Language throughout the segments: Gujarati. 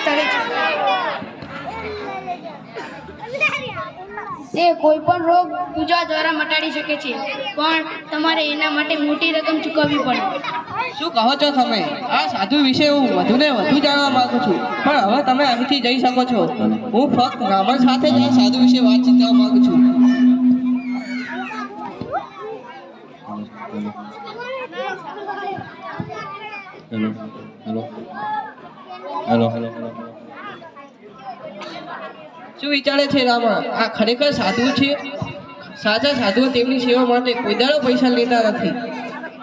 સ્થળે છે. તે કોઈ પણ રોગ પૂજા દ્વારા મટાડી શકે છે, પણ તમારે એના માટે મોટી રકમ ચૂકવવી પડે. શું કહો છો તમે? આ સાધુ વિશે હું વધુ ને વધુ જાણવા માંગુ છું, પણ હવે તમે અહીંથી જઈ શકો છો. હું ફક્ત બ્રાહ્મણ સાથે જ આ સાધુ વિશે વાતચીત કરવા માંગુ છું. શું વિચારે છે રામા? આ ખરેખર સાધુ છે? સાચા સાધુઓ તેમની સેવા માટે કોઈ દાડો પૈસા લેતા નથી.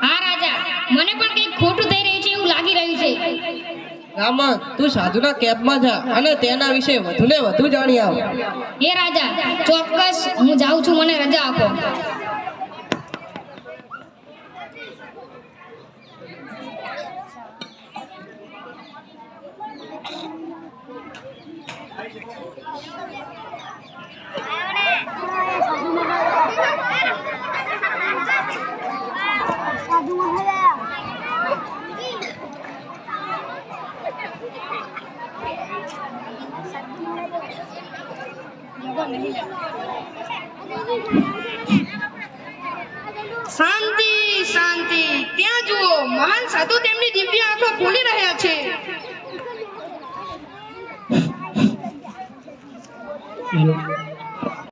હા રાજા, મને પણ કંઈક ખોટું થઈ રહ્યું છે એવું લાગી રહ્યું છે. રામા, તું સાધુના કેમ્પમાં જા અને તેના વિશે વધુ ને વધુ જાણી આવ. હે રાજા, ચોક્કસ હું જાઉં છું, મને રજા આપો. શાંતિ શાંતિ, ત્યાં જુઓ, મહાન સાધુ તેમની દિવ્ય આંખો ખોલી રહ્યા છે. હેલો.